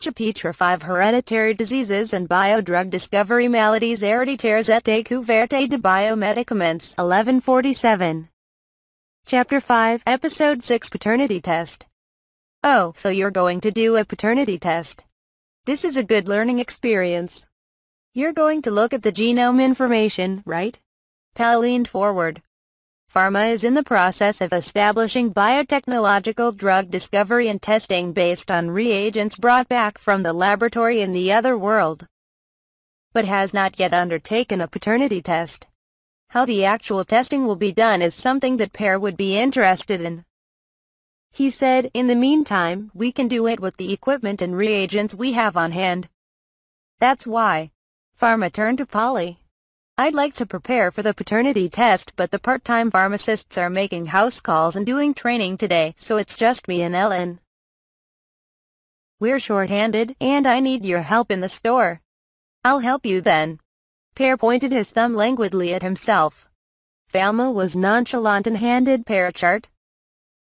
Chapitre 5 Hereditary Diseases and Biodrug Discovery Maladies Héréditaires et Découvertes de Biomédicaments 1147. Chapter 5 Episode 6 Paternity Test. Oh, so you're going to do a paternity test. This is a good learning experience. You're going to look at the genome information, right? Pal leaned forward. Pharma is in the process of establishing biotechnological drug discovery and testing based on reagents brought back from the laboratory in the other world, but has not yet undertaken a paternity test. How the actual testing will be done is something that Per would be interested in. He said, in the meantime, we can do it with the equipment and reagents we have on hand. That's why. Pharma turned to Polly. I'd like to prepare for the paternity test, but the part-time pharmacists are making house calls and doing training today, so it's just me and Ellen. We're short-handed, and I need your help in the store. I'll help you then. Per pointed his thumb languidly at himself. Thelma was nonchalant and handed Per a chart.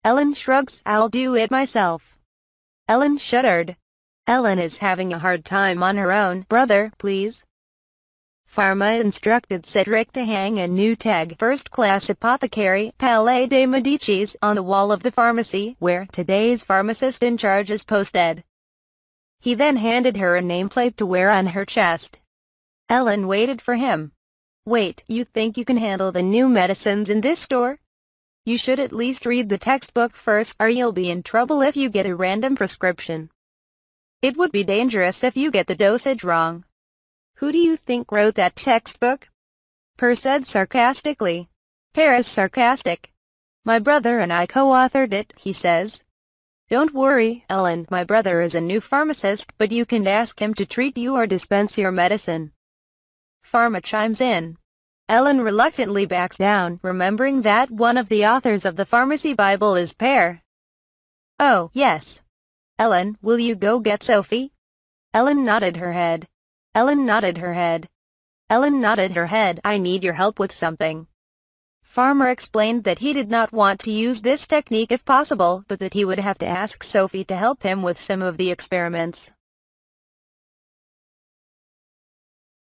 Ellen shrugs, I'll do it myself. Ellen shuddered. Ellen is having a hard time on her own. Brother, please. Pharma instructed Cedric to hang a new tag, First-Class Apothecary, Palais des Medicis, on the wall of the pharmacy, where today's pharmacist in charge is posted. He then handed her a nameplate to wear on her chest. Ellen waited for him. Wait, you think you can handle the new medicines in this store? You should at least read the textbook first, or you'll be in trouble if you get a random prescription. It would be dangerous if you get the dosage wrong. Who do you think wrote that textbook? Per said sarcastically. Per is sarcastic. My brother and I co-authored it, he says. Don't worry, Ellen, my brother is a new pharmacist, but you can ask him to treat you or dispense your medicine. Pharma chimes in. Ellen reluctantly backs down, remembering that one of the authors of the Pharmacy Bible is Per. Oh, yes. Ellen, will you go get Sophie? Ellen nodded her head. Ellen nodded her head. Ellen nodded her head. I need your help with something. Farmer explained that he did not want to use this technique if possible, but that he would have to ask Sophie to help him with some of the experiments.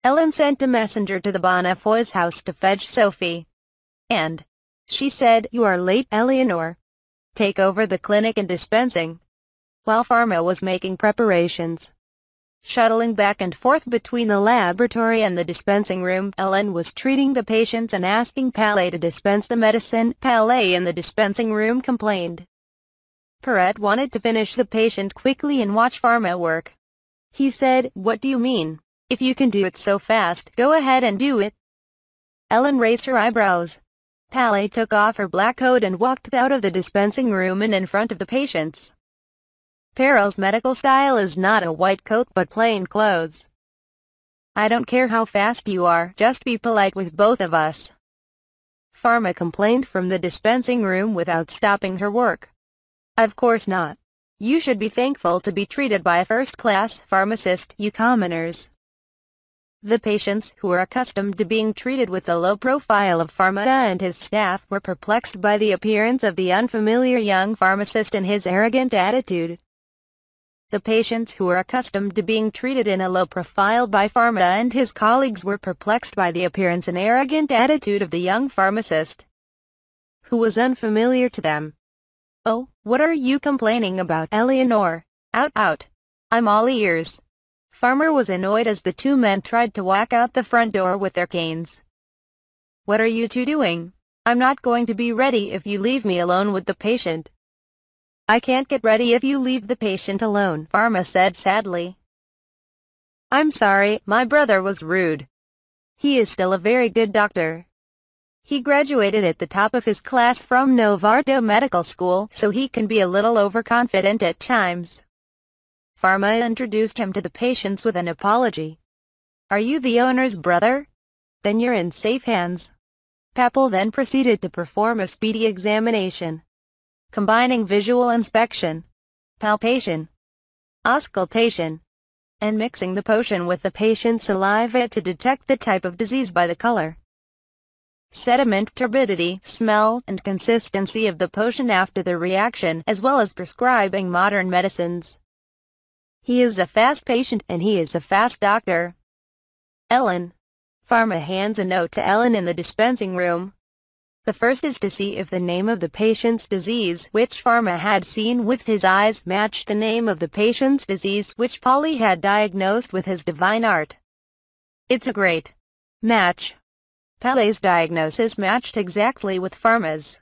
Ellen sent a messenger to the Bonnefoy's house to fetch Sophie. And she said, You are late, Eleanor. Take over the clinic and dispensing. While Pharma was making preparations. Shuttling back and forth between the laboratory and the dispensing room, Ellen was treating the patients and asking Palais to dispense the medicine. Palais in the dispensing room complained. Perrette wanted to finish the patient quickly and watch Pharma work. He said, What do you mean? If you can do it so fast, go ahead and do it. Ellen raised her eyebrows. Palais took off her black coat and walked out of the dispensing room and in front of the patients. Perel's medical style is not a white coat but plain clothes. I don't care how fast you are, just be polite with both of us. Pharma complained from the dispensing room without stopping her work. Of course not. You should be thankful to be treated by a first-class pharmacist, you commoners. The patients, who were accustomed to being treated with the low profile of Pharma and his staff, were perplexed by the appearance of the unfamiliar young pharmacist and his arrogant attitude. The patients who were accustomed to being treated in a low profile by Pharma and his colleagues were perplexed by the appearance and arrogant attitude of the young pharmacist, who was unfamiliar to them. Oh, what are you complaining about, Eleanor? Out. I'm all ears. Pharma was annoyed as the two men tried to walk out the front door with their canes. What are you two doing? I'm not going to be ready if you leave me alone with the patient. I can't get ready if you leave the patient alone, Pharma said sadly. I'm sorry, my brother was rude. He is still a very good doctor. He graduated at the top of his class from Novardo Medical School, so he can be a little overconfident at times. Pharma introduced him to the patients with an apology. Are you the owner's brother? Then you're in safe hands. Papel then proceeded to perform a speedy examination, combining visual inspection, palpation, auscultation, and mixing the potion with the patient's saliva to detect the type of disease by the color, sediment, turbidity, smell, and consistency of the potion after the reaction, as well as prescribing modern medicines. He is a fast patient and he is a fast doctor. Ellen. Pharma hands a note to Ellen in the dispensing room. The first is to see if the name of the patient's disease, which Pharma had seen with his eyes, matched the name of the patient's disease which Polly had diagnosed with his divine art. It's a great match. Palais' diagnosis matched exactly with Pharma's.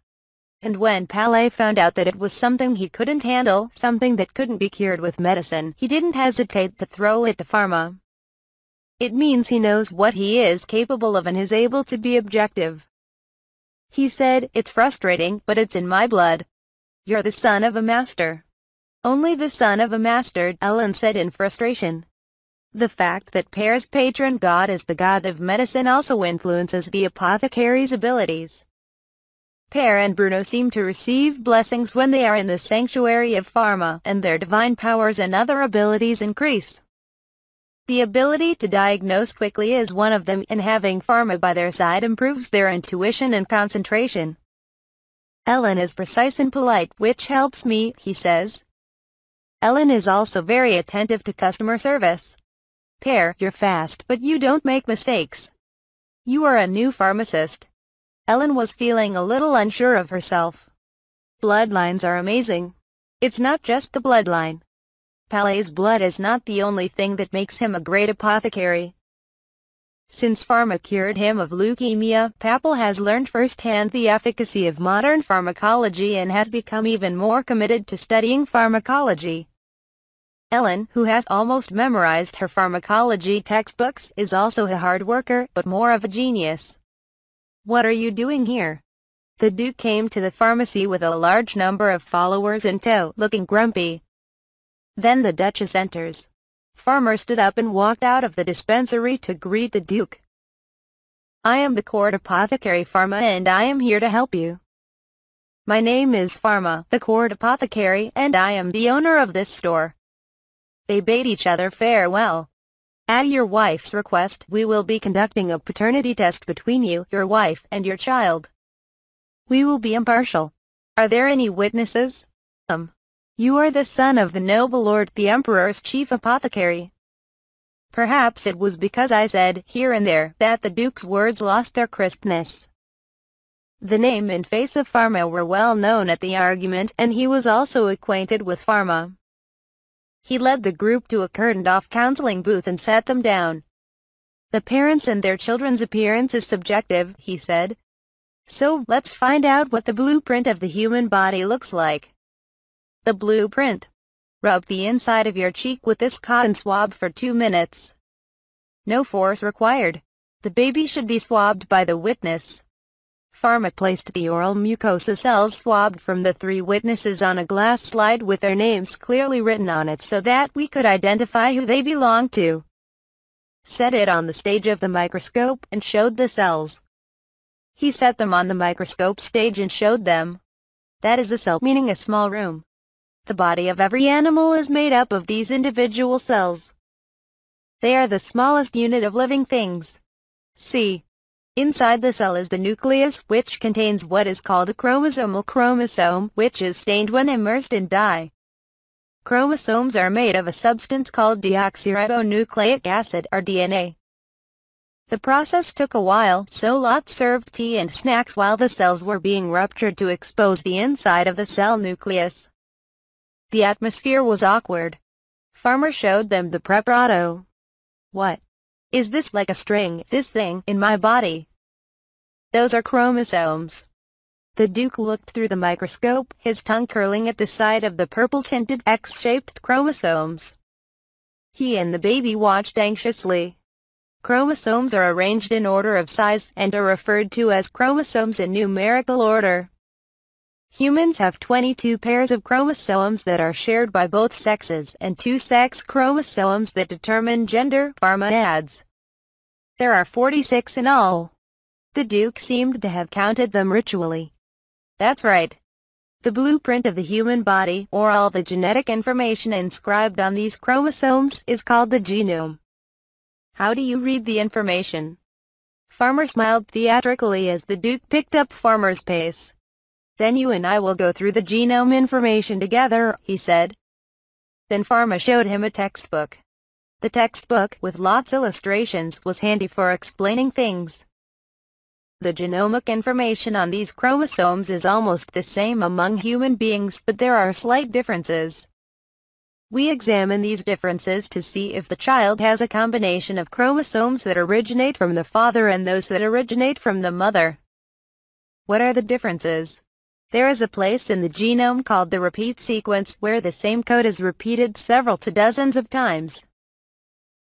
And when Palais found out that it was something he couldn't handle, something that couldn't be cured with medicine, he didn't hesitate to throw it to Pharma. It means he knows what he is capable of and is able to be objective. He said, "It's frustrating, but it's in my blood. You're the son of a master." "Only the son of a master," Ellen said in frustration. The fact that Pear's patron god is the god of medicine also influences the apothecary's abilities. Pear and Bruno seem to receive blessings when they are in the sanctuary of Pharma, and their divine powers and other abilities increase. The ability to diagnose quickly is one of them, and having Pharma by their side improves their intuition and concentration. Ellen is precise and polite, which helps me, he says. Ellen is also very attentive to customer service. Pear, you're fast, but you don't make mistakes. You are a new pharmacist. Ellen was feeling a little unsure of herself. Bloodlines are amazing. It's not just the bloodline. Palais' blood is not the only thing that makes him a great apothecary. Since Pharma cured him of leukemia, Papal has learned firsthand the efficacy of modern pharmacology and has become even more committed to studying pharmacology. Ellen, who has almost memorized her pharmacology textbooks, is also a hard worker, but more of a genius. "What are you doing here?" The Duke came to the pharmacy with a large number of followers in tow, looking grumpy. Then the Duchess enters. Pharma stood up and walked out of the dispensary to greet the Duke. "I am the court apothecary Pharma and I am here to help you." "My name is Pharma, the court apothecary, and I am the owner of this store." They bade each other farewell. "At your wife's request, we will be conducting a paternity test between you, your wife, and your child. We will be impartial. Are there any witnesses?" "You are the son of the noble lord, the emperor's chief apothecary." Perhaps it was because I said here and there that the Duke's words lost their crispness. The name and face of Pharma were well known at the argument, and he was also acquainted with Pharma. He led the group to a curtained-off counseling booth and sat them down. "The parents and their children's appearance is subjective," he said. "So, let's find out what the blueprint of the human body looks like." "The blueprint. Rub the inside of your cheek with this cotton swab for 2 minutes. No force required. The baby should be swabbed by the witness." Pharma placed the oral mucosa cells swabbed from the 3 witnesses on a glass slide with their names clearly written on it so that we could identify who they belonged to. Set it on the stage of the microscope and showed the cells. He set them on the microscope stage and showed them. That is a cell, meaning a small room. The body of every animal is made up of these individual cells. They are the smallest unit of living things. See. Inside the cell is the nucleus, which contains what is called a chromosomal chromosome, which is stained when immersed in dye. Chromosomes are made of a substance called deoxyribonucleic acid, or DNA. The process took a while, so Lot served tea and snacks while the cells were being ruptured to expose the inside of the cell nucleus. The atmosphere was awkward. Pharma showed them the preparato. "What? Is this like a string, this thing, in my body?" "Those are chromosomes." The Duke looked through the microscope, his tongue curling at the sight of the purple-tinted X-shaped chromosomes. He and the baby watched anxiously. Chromosomes are arranged in order of size, and are referred to as chromosomes in numerical order. Humans have 22 pairs of chromosomes that are shared by both sexes, and 2 sex chromosomes that determine gender, Pharma adds. There are 46 in all. The Duke seemed to have counted them ritually. "That's right. The blueprint of the human body, or all the genetic information inscribed on these chromosomes, is called the genome." "How do you read the information?" Pharma smiled theatrically as the Duke picked up Pharma's pace. "Then you and I will go through the genome information together," he said. Then Pharma showed him a textbook. The textbook, with lots of illustrations, was handy for explaining things. The genomic information on these chromosomes is almost the same among human beings, but there are slight differences. We examine these differences to see if the child has a combination of chromosomes that originate from the father and those that originate from the mother. What are the differences? There is a place in the genome called the repeat sequence where the same code is repeated several to dozens of times.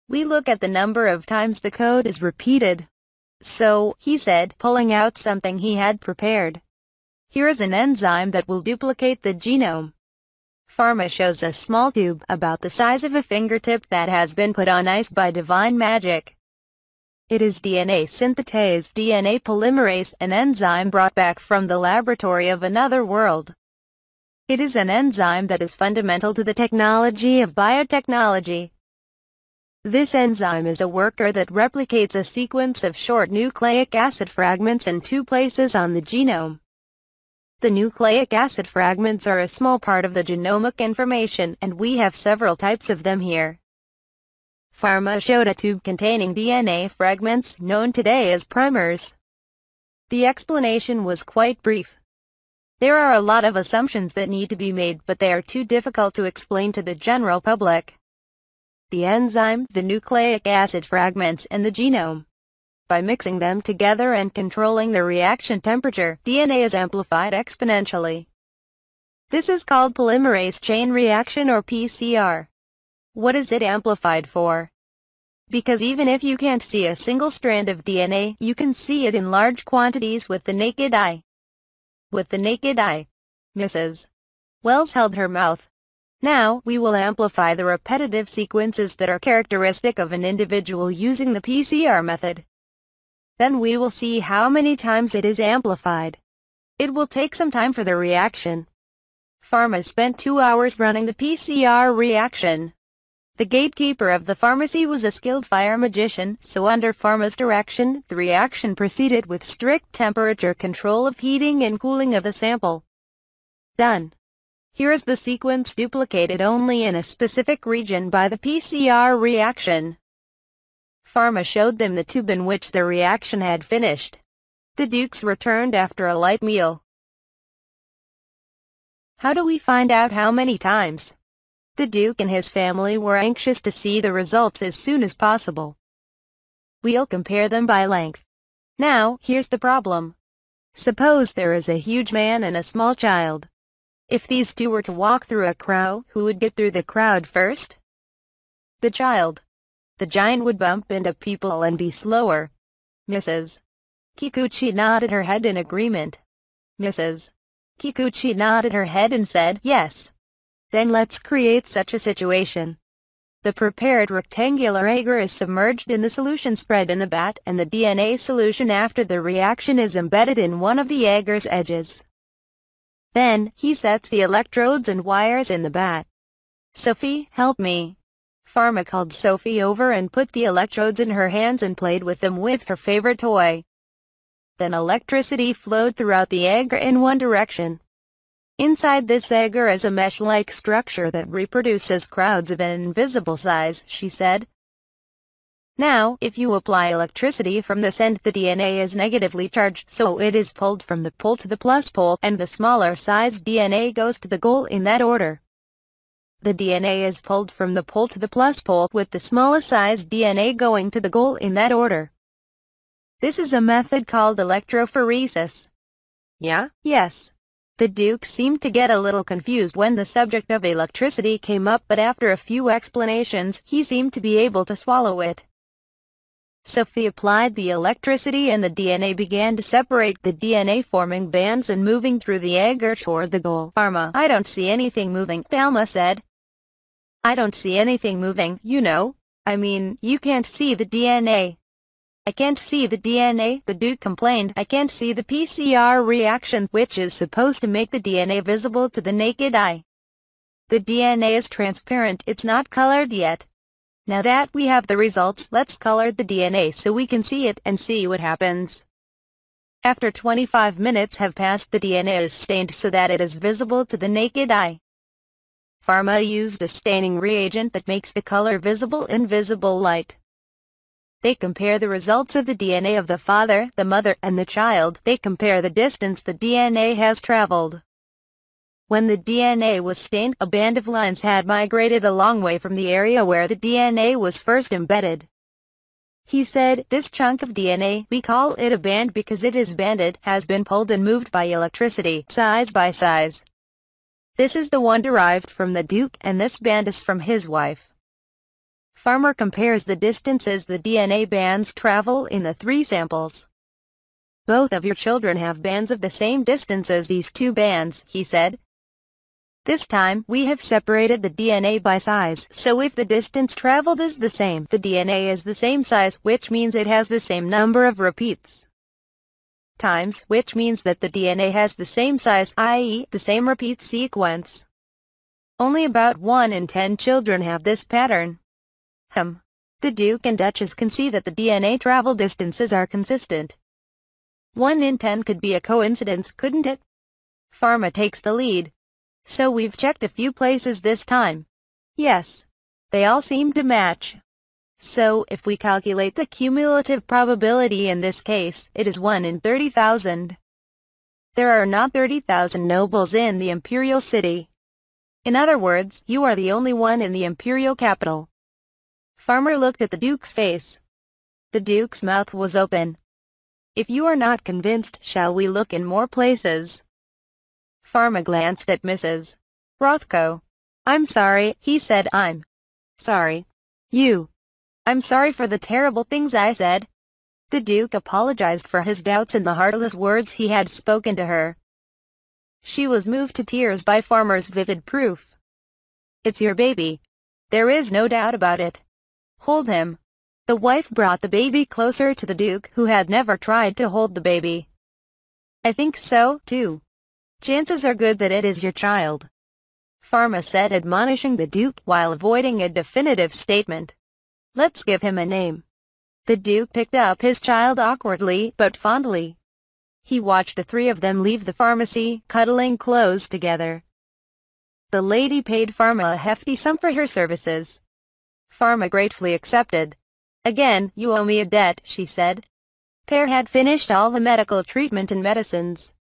We look at the number of times the code is repeated. So, he said, pulling out something he had prepared. Here is an enzyme that will duplicate the genome. Pharma shows a small tube about the size of a fingertip that has been put on ice by divine magic. It is DNA synthetase, DNA polymerase, an enzyme brought back from the laboratory of another world. It is an enzyme that is fundamental to the technology of biotechnology. This enzyme is a worker that replicates a sequence of short nucleic acid fragments in two places on the genome. The nucleic acid fragments are a small part of the genomic information, and we have several types of them here. Pharma showed a tube containing DNA fragments, known today as primers. The explanation was quite brief. There are a lot of assumptions that need to be made, but they are too difficult to explain to the general public. The enzyme, the nucleic acid fragments, and the genome. By mixing them together and controlling the reaction temperature, DNA is amplified exponentially. This is called polymerase chain reaction or PCR. What is it amplified for? Because even if you can't see a single strand of DNA, you can see it in large quantities with the naked eye. With the naked eye. Mrs. Wells held her mouth. Now, we will amplify the repetitive sequences that are characteristic of an individual using the PCR method. Then we will see how many times it is amplified. It will take some time for the reaction. Pharma spent 2 hours running the PCR reaction. The gatekeeper of the pharmacy was a skilled fire magician, so under Pharma's direction, the reaction proceeded with strict temperature control of heating and cooling of the sample. Done. Here is the sequence duplicated only in a specific region by the PCR reaction. Pharma showed them the tube in which the reaction had finished. The Dukes returned after a light meal. How do we find out how many times? The Duke and his family were anxious to see the results as soon as possible. We'll compare them by length. Now, here's the problem. Suppose there is a huge man and a small child. If these two were to walk through a crowd, who would get through the crowd first? The child. The giant would bump into people and be slower. Mrs. Kikuchi nodded her head in agreement. Mrs. Kikuchi nodded her head and said, yes. Then let's create such a situation. The prepared rectangular agar is submerged in the solution spread in the vat, and the DNA solution after the reaction is embedded in one of the agar's edges. Then, he sets the electrodes and wires in the vat. Sophie, help me. Pharma called Sophie over and put the electrodes in her hands and played with them with her favorite toy. Then electricity flowed throughout the agar in one direction. Inside this agar is a mesh-like structure that reproduces crowds of an invisible size, she said. Now, if you apply electricity from this end, the DNA is negatively charged, so it is pulled from the pole to the plus pole, and the smaller sized DNA goes to the goal in that order. The DNA is pulled from the pole to the plus pole, with the smallest sized DNA going to the goal in that order. This is a method called electrophoresis. Yeah? Yes. The Duke seemed to get a little confused when the subject of electricity came up, but after a few explanations, he seemed to be able to swallow it. Sophie applied the electricity and the DNA began to separate, the DNA forming bands and moving through the agar toward the goal. Pharma, I don't see anything moving, Thelma said. I don't see anything moving, you know. I mean, you can't see the DNA. I can't see the DNA, the Duke complained. I can't see the PCR reaction, which is supposed to make the DNA visible to the naked eye. The DNA is transparent, it's not colored yet. Now that we have the results, let's color the DNA so we can see it and see what happens. After 25 minutes have passed, the DNA is stained so that it is visible to the naked eye. Pharma used a staining reagent that makes the color visible in visible light. They compare the results of the DNA of the father, the mother, and the child. They compare the distance the DNA has traveled. When the DNA was stained, a band of lines had migrated a long way from the area where the DNA was first embedded. He said, "This chunk of DNA, we call it a band because it is banded, has been pulled and moved by electricity, size by size. This is the one derived from the Duke, and this band is from his wife." Farmer compares the distances the DNA bands travel in the 3 samples. "Both of your children have bands of the same distance as these 2 bands," he said. "This time, we have separated the DNA by size, so if the distance traveled is the same, the DNA is the same size, which means it has the same number of repeats. Times, which means that the DNA has the same size, i.e., the same repeat sequence. Only about 1 in 10 children have this pattern." The Duke and Duchess can see that the DNA travel distances are consistent. 1 in 10 could be a coincidence, couldn't it? Pharma takes the lead. "So we've checked a few places this time. Yes. They all seem to match. So, if we calculate the cumulative probability in this case, it is 1 in 30,000. There are not 30,000 nobles in the imperial city. In other words, you are the only one in the imperial capital." Farmer looked at the Duke's face. The Duke's mouth was open. "If you are not convinced, shall we look in more places?" Pharma glanced at Mrs. Rothko. "I'm sorry," he said. "I'm sorry. I'm sorry for the terrible things I said." The Duke apologized for his doubts and the heartless words he had spoken to her. She was moved to tears by Farmer's vivid proof. "It's your baby. There is no doubt about it. Hold him." The wife brought the baby closer to the Duke, who had never tried to hold the baby. "I think so, too. Chances are good that it is your child," Pharma said, admonishing the Duke while avoiding a definitive statement. "Let's give him a name." The Duke picked up his child awkwardly but fondly. He watched the 3 of them leave the pharmacy, cuddling close together. The lady paid Pharma a hefty sum for her services. Pharma gratefully accepted. "Again, you owe me a debt," she said. Pear had finished all the medical treatment and medicines.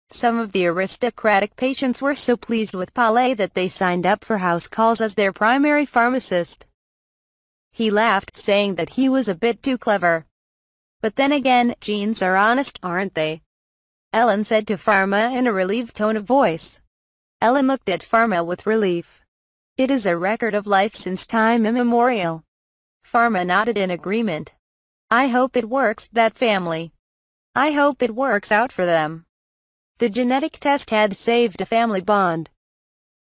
Some of the aristocratic patients were so pleased with Polly that they signed up for house calls as their primary pharmacist. He laughed, saying that he was a bit too clever. "But then again, genes are honest, aren't they?" Ellen said to Pharma in a relieved tone of voice. Ellen looked at Pharma with relief. "It is a record of life since time immemorial." Pharma nodded in agreement. "I hope it works, that family. I hope it works out for them." The genetic test had saved a family bond.